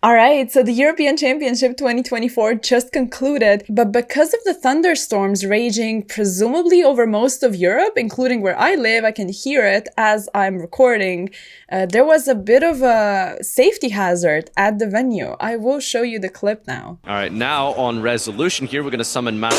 All right, so the European Championship 2024 just concluded, but because of the thunderstorms raging presumably over most of Europe, including where I live, I can hear it as I'm recording, there was a bit of a safety hazard at the venue. I will show you the clip now. All right, now on resolution here, we're going to summon master.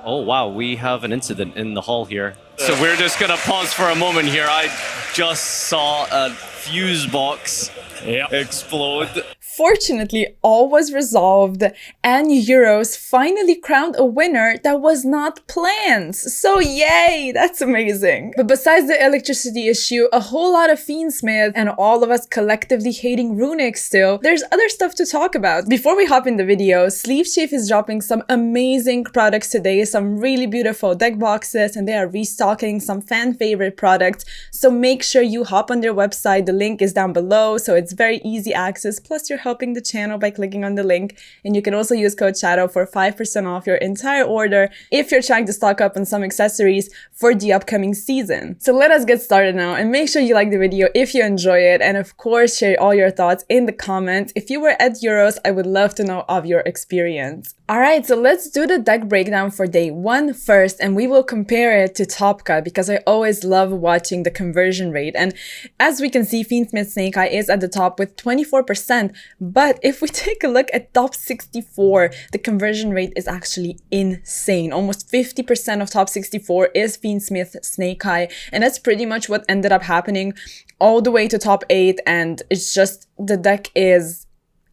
Oh, wow, we have an incident in the hall here. So we're just going to pause for a moment here. I just saw a fuse box explode. Fortunately, all was resolved and Euros finally crowned a winner that was not planned. So yay, that's amazing. But besides the electricity issue, a whole lot of Fiendsmith and all of us collectively hating Runic still, there's other stuff to talk about. Before we hop in the video, Sleeve Chief is dropping some amazing products today, some really beautiful deck boxes, and they are restocking some fan favorite products. So make sure you hop on their website. The link is down below, so it's very easy access. Plus you're helping the channel by clicking on the link, and you can also use code SHADOW for 5% off your entire order if you're trying to stock up on some accessories for the upcoming season. So let us get started now, and make sure you like the video if you enjoy it, and of course share all your thoughts in the comments. If you were at Euros, I would love to know of your experience. Alright, so let's do the deck breakdown for day 1 first, and we will compare it to Top Cut because I always love watching the conversion rate. And as we can see, Fiendsmith Snake Eye is at the top with 24%, but if we take a look at top 64, the conversion rate is actually insane. Almost 50% of top 64 is Fiendsmith Snake Eye, and that's pretty much what ended up happening all the way to top 8, and it's just, the deck is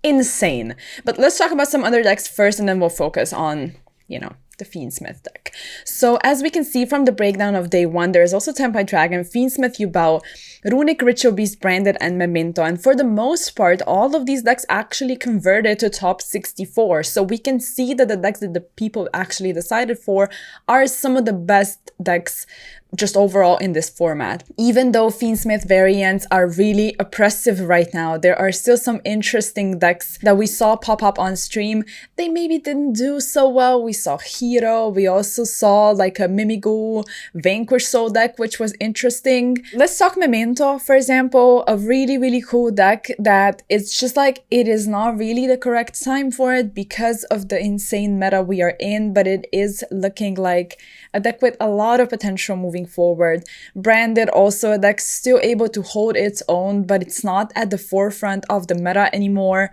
insane. But let's talk about some other decks first, and then we'll focus on, you know, the Fiendsmith deck. So as we can see from the breakdown of day 1, there is also Tempai Dragon, Fiendsmith Yubao, Runic Ritual Beast Branded, and Memento. And for the most part, all of these decks actually converted to top 64. So we can see that the decks that the people actually decided for are some of the best decks just overall in this format. Even though Fiendsmith variants are really oppressive right now, there are still some interesting decks that we saw pop up on stream. They maybe didn't do so well. We saw Hero, we also saw like a Mimigu Vanquish Soul deck, which was interesting. Let's talk Memento, for example, a really cool deck that it's just like, it is not really the correct time for it because of the insane meta we are in, but it is looking like a deck with a lot of potential moving forward. Branded, also a deck still able to hold its own, but it's not at the forefront of the meta anymore.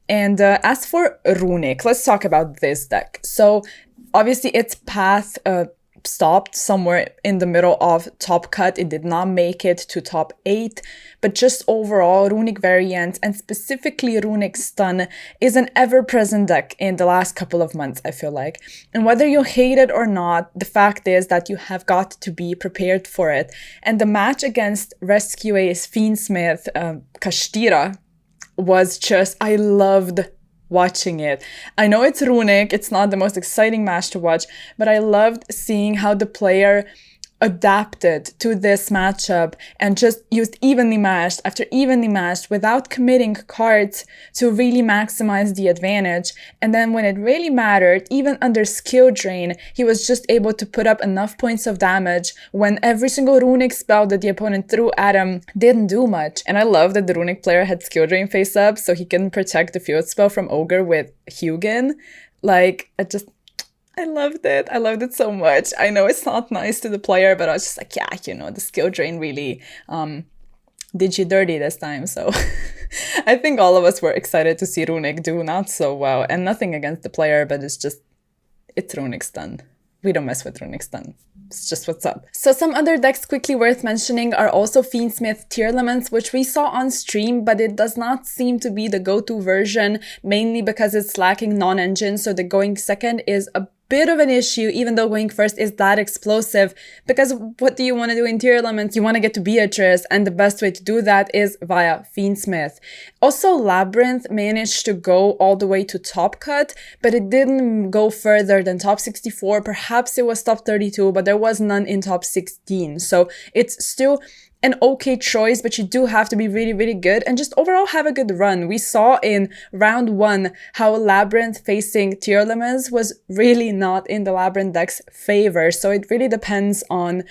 And as for Runic, let's talk about this deck. So obviously its path stopped somewhere in the middle of Top Cut. It did not make it to top 8, but just overall, Runic variants and specifically Runic Stun is an ever-present deck in the last couple of months, I feel like. And whether you hate it or not, the fact is that you have got to be prepared for it. And the match against Rescue Ace Fiendsmith Kashtira was just, I loved watching it. I know it's Runic, it's not the most exciting match to watch, but I loved seeing how the player adapted to this matchup and just used evenly matched after evenly matched without committing cards to really maximize the advantage. And then when it really mattered, even under skill drain, he was just able to put up enough points of damage when every single Runic spell that the opponent threw at him didn't do much. And I love that the Runic player had skill drain face up so he can protect the field spell from Ogre with Hugin. Like, I loved it. I loved it so much. I know it's not nice to the player, but I was just like, yeah, you know, the skill drain really did you dirty this time. So I think all of us were excited to see Runic do not so well. And nothing against the player, but it's Runic Stun. We don't mess with Runic Stun. It's just what's up. So some other decks quickly worth mentioning are also Fiendsmith Tearlaments, which we saw on stream, but it does not seem to be the go-to version, mainly because it's lacking non-engine, so the going second is a bit of an issue, even though going first is that explosive, because what do you want to do in Tearlaments? You want to get to Beatrice, and the best way to do that is via Fiendsmith. Also, Labyrinth managed to go all the way to Top Cut, but it didn't go further than top 64. Perhaps it was top 32, but there was none in top 16. So it's still an okay choice, but you do have to be really good and just overall have a good run. We saw in round 1 how Labyrinth facing Tearlaments was really not in the Labyrinth deck's favor. So it really depends on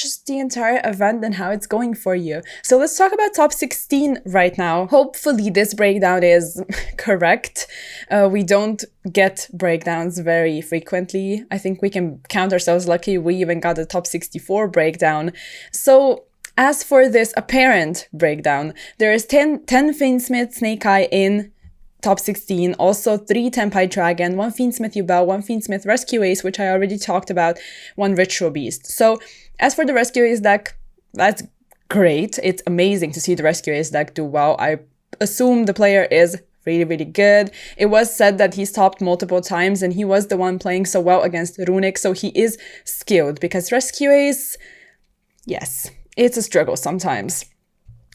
just the entire event and how it's going for you. So let's talk about top 16 right now. Hopefully this breakdown is correct. We don't get breakdowns very frequently. I think we can count ourselves lucky we even got a top 64 breakdown. So as for this apparent breakdown, there is 10 Fiendsmith Snake Eye in top 16, also 3 Tempai Dragon, 1 Fiendsmith Yubel, 1 Fiendsmith Rescue Ace, which I already talked about, 1 Ritual Beast. So as for the Rescue Ace deck, that's great. It's amazing to see the Rescue Ace deck do well. I assume the player is really, really good. It was said that he's topped multiple times and he was the one playing so well against Runic, so he is skilled because Rescue Ace, yes, it's a struggle sometimes.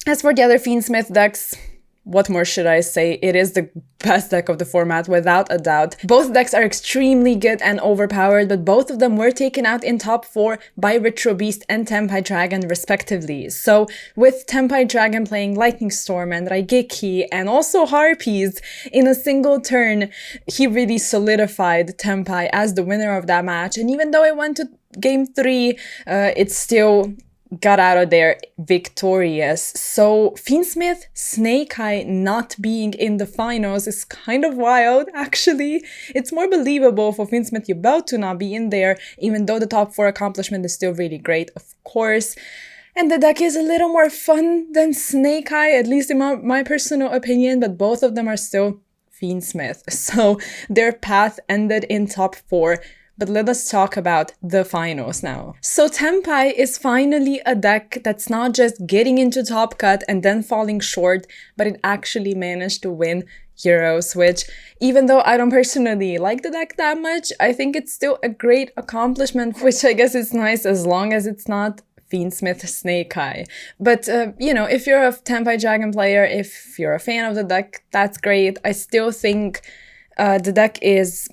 As for the other Fiendsmith decks, what more should I say? It is the best deck of the format, without a doubt. Both decks are extremely good and overpowered, but both of them were taken out in top 4 by Ritual Beast and Tempai Dragon, respectively. So, with Tempai Dragon playing Lightning Storm and Raigeki and also Harpies in a single turn, he really solidified Tempai as the winner of that match. And even though it went to game 3, it still got out of there victorious. So Fiendsmith Snake Eye not being in the finals is kind of wild, actually. It's more believable for Fiendsmith Yubel to not be in there, even though the top 4 accomplishment is still really great, of course. And the deck is a little more fun than Snake Eye, at least in my personal opinion, but both of them are still Fiendsmith. So their path ended in top 4. But let us talk about the finals now. So Tempai is finally a deck that's not just getting into top cut and then falling short, but it actually managed to win Euros, which, even though I don't personally like the deck that much, I think it's still a great accomplishment, which I guess is nice as long as it's not Fiendsmith Snake Eye. But, if you're a Tempai Dragon player, if you're a fan of the deck, that's great. I still think the deck is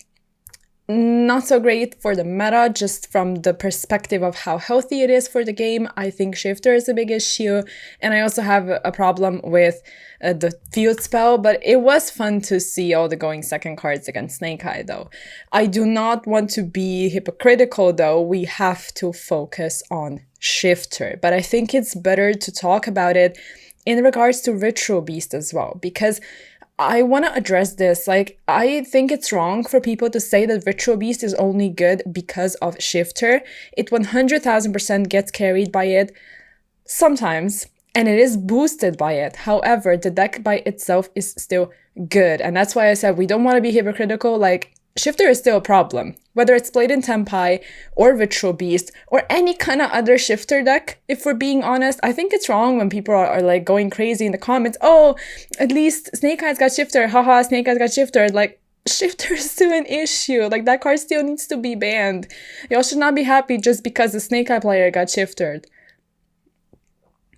not so great for the meta, just from the perspective of how healthy it is for the game. I think Shifter is a big issue, and I also have a problem with the field spell, but it was fun to see all the going second cards against Snake Eye, though. I do not want to be hypocritical, though. We have to focus on Shifter, but I think it's better to talk about it in regards to Ritual Beast as well, because I want to address this. I think it's wrong for people to say that Ritual Beast is only good because of Shifter. It 100,000% gets carried by it sometimes, and it is boosted by it. However, the deck by itself is still good, and that's why I said we don't want to be hypocritical. Shifter is still a problem, whether it's played in Tempai or Ritual Beast or any kind of other Shifter deck. If we're being honest, I think it's wrong when people are going crazy in the comments. Oh, at least Snake Eye's got Shifter. Haha, Snake Eye's got Shifter. Shifter is still an issue. That card still needs to be banned. Y'all should not be happy just because the Snake Eye player got Shifted.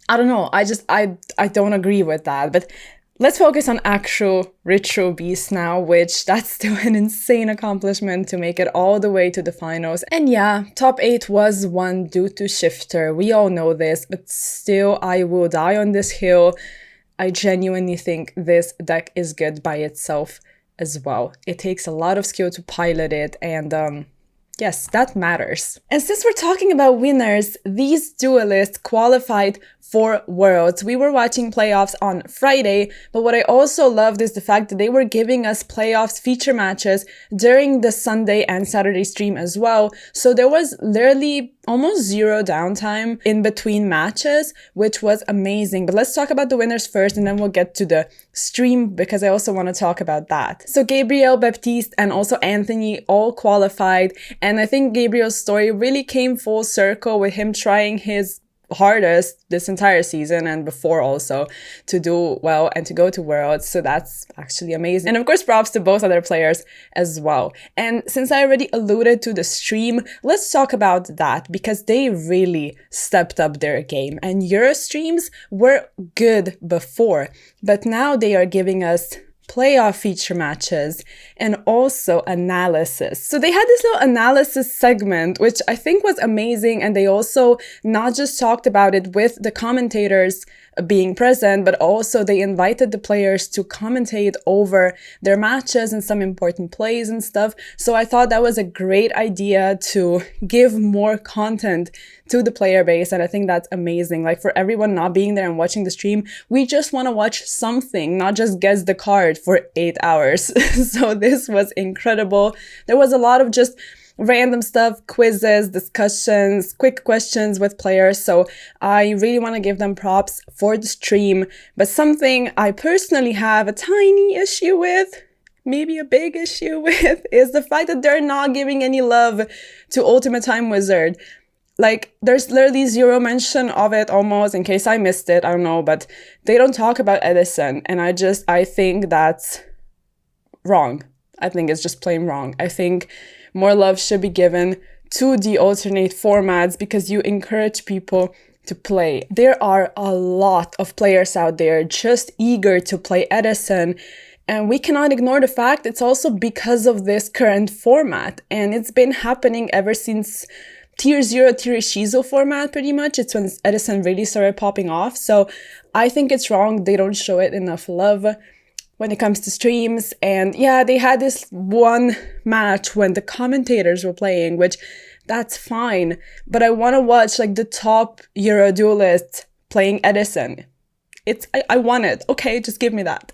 I don't know. I don't agree with that. But let's focus on actual Ritual Beast now, which that's still an insane accomplishment to make it all the way to the finals. And yeah, top 8 was won due to Shifter. We all know this, but still I will die on this hill. I genuinely think this deck is good by itself as well. It takes a lot of skill to pilot it, and yes, that matters. And since we're talking about winners, these duelists qualified for Worlds. We were watching playoffs on Friday, but what I also loved is the fact that they were giving us playoffs feature matches during the Sunday and Saturday stream as well. So there was literally almost zero downtime in between matches, which was amazing. But let's talk about the winners first, and then we'll get to the stream because I also want to talk about that. So Gabriel, Baptiste, and also Anthony all qualified. And I think Gabriel's story really came full circle with him trying his hardest this entire season and before also to do well and to go to Worlds. So that's actually amazing. And of course, props to both other players as well. And since I already alluded to the stream, let's talk about that because they really stepped up their game. And Euro streams were good before, but now they are giving us playoff feature matches and also analysis. So they had this little analysis segment, which I think was amazing. And they also not just talked about it with the commentators being present, but also they invited the players to commentate over their matches and some important plays and stuff. So I thought that was a great idea to give more content to the player base, and I think that's amazing. Like, for everyone not being there and watching the stream, we just want to watch something, not just guess the card for 8 hours. So this was incredible. There was a lot of just random stuff, quizzes, discussions, quick questions with players. So I really want to give them props for the stream. But something I personally have a tiny issue with, maybe a big issue with, is the fact that they're not giving any love to Ultimate Time Wizard. Like, there's literally zero mention of it almost, in case I missed it, I don't know, but they don't talk about Edison, and I think that's wrong. I think it's just plain wrong. I think more love should be given to the alternate formats because you encourage people to play. There are a lot of players out there just eager to play Edison, and we cannot ignore the fact it's also because of this current format, and it's been happening ever since Tier 0, Tier Shizo format, pretty much. It's when Edison really started popping off. So I think it's wrong they don't show it enough love when it comes to streams. And yeah, they had this one match when the commentators were playing, which that's fine. But I want to watch like the top Euro duelists playing Edison. I want it. Okay, just give me that.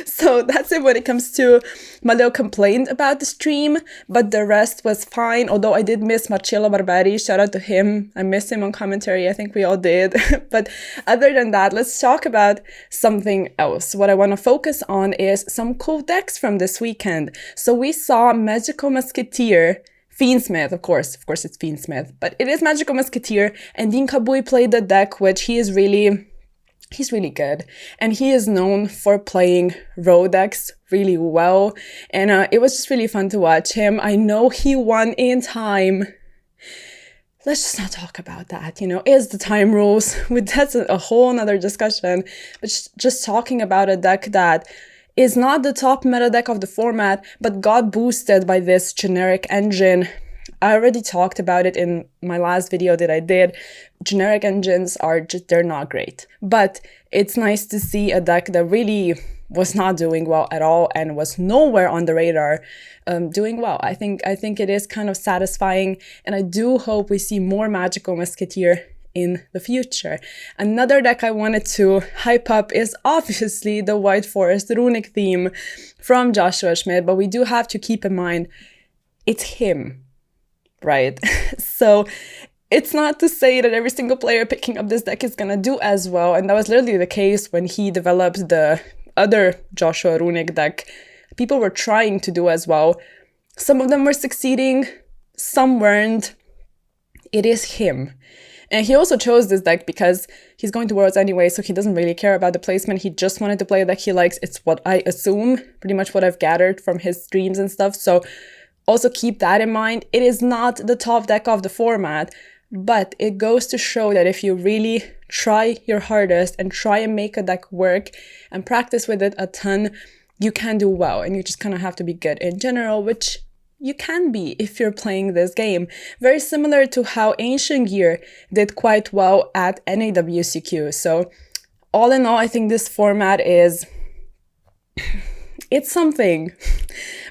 So that's it when it comes to my little complaint about the stream, but the rest was fine. Although I did miss Marcello Barberi, shout out to him. I miss him on commentary. I think we all did. But other than that, let's talk about something else. What I want to focus on is some cool decks from this weekend. So we saw Magical Musketeer, Fiendsmith, of course it's Fiendsmith, but it is Magical Musketeer, and Dean Kabui played the deck, which he's really good, and he is known for playing road decks really well, and it was just really fun to watch him. I know he won in time. Let's just not talk about that, is the time rules. That's a whole nother discussion, but just talking about a deck that is not the top meta deck of the format, but got boosted by this generic engine. I already talked about it in my last video that I did. Generic engines they're not great. But it's nice to see a deck that really was not doing well at all and was nowhere on the radar doing well. I think it is kind of satisfying, and I do hope we see more Magical Musketeer in the future. Another deck I wanted to hype up is obviously the White Forest Runic theme from Joshua Schmidt, but we do have to keep in mind it's him. Right? So it's not to say that every single player picking up this deck is gonna do as well, and that was literally the case when he developed the other Joshua Runic deck. People were trying to do as well. Some of them were succeeding, some weren't. It is him. And he also chose this deck because he's going to Worlds anyway, so he doesn't really care about the placement. He just wanted to play a deck he likes. It's what I assume, pretty much what I've gathered from his streams and stuff. So also keep that in mind. It is not the top deck of the format, but it goes to show that if you really try your hardest and try and make a deck work and practice with it a ton, you can do well. And you just kind of have to be good in general, which you can be if you're playing this game. Very similar to how Ancient Gear did quite well at EUWCQ. So all in all, I think this format it's something,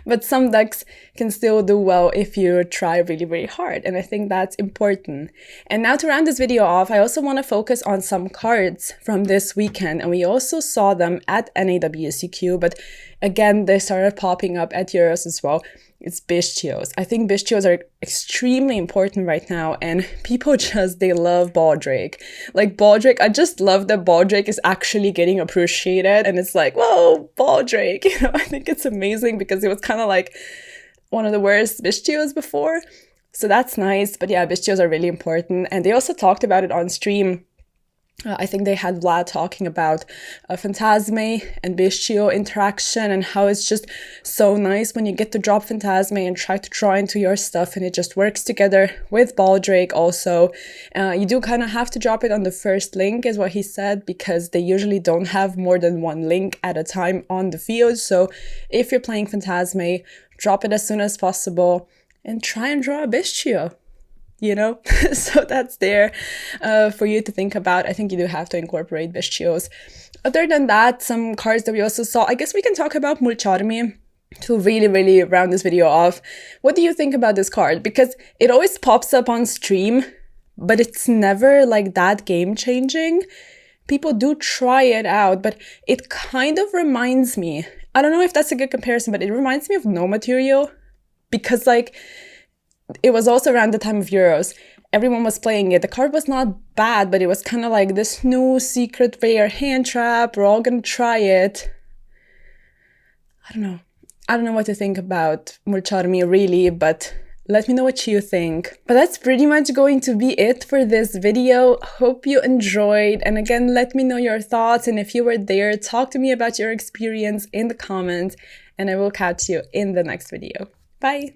but some decks can still do well if you try really, really hard, and I think that's important. And now to round this video off, I also want to focus on some cards from this weekend, and we also saw them at NAWCQ, but again, they started popping up at Euros as well. It's Bestios. I think Bestios are extremely important right now, and people they love Baldrake. Like, Baldrake, I just love that Baldrake is actually getting appreciated, and it's like, whoa, Baldrake, I think it's amazing because it was kind of like one of the worst Bestios before, so that's nice. But yeah, Bestios are really important, and they also talked about it on stream. I think they had Vlad talking about Phantasme and Bestio interaction and how it's just so nice when you get to drop Phantasme and try to draw into your stuff, and it just works together with Baldrake also. You do kind of have to drop it on the first link is what he said, because they usually don't have more than one link at a time on the field. So if you're playing Phantasme, drop it as soon as possible and try and draw a Bestio. you know? So that's there for you to think about. I think you do have to incorporate Vestios. Other than that, some cards that we also saw, I guess we can talk about Mulciarmi to really round this video off. What do you think about this card? Because it always pops up on stream, but it's never like that game-changing. People do try it out, but it kind of reminds me, I don't know if that's a good comparison, but it reminds me of No Material, because like it was also around the time of Euros. Everyone was playing it. The card was not bad, but it was kind of like this new secret rare hand trap. We're all gonna try it. I don't know what to think about Mulciarmi really, but let me know what you think. But that's pretty much going to be it for this video. Hope you enjoyed. And again, let me know your thoughts. And if you were there, talk to me about your experience in the comments. And I will catch you in the next video. Bye!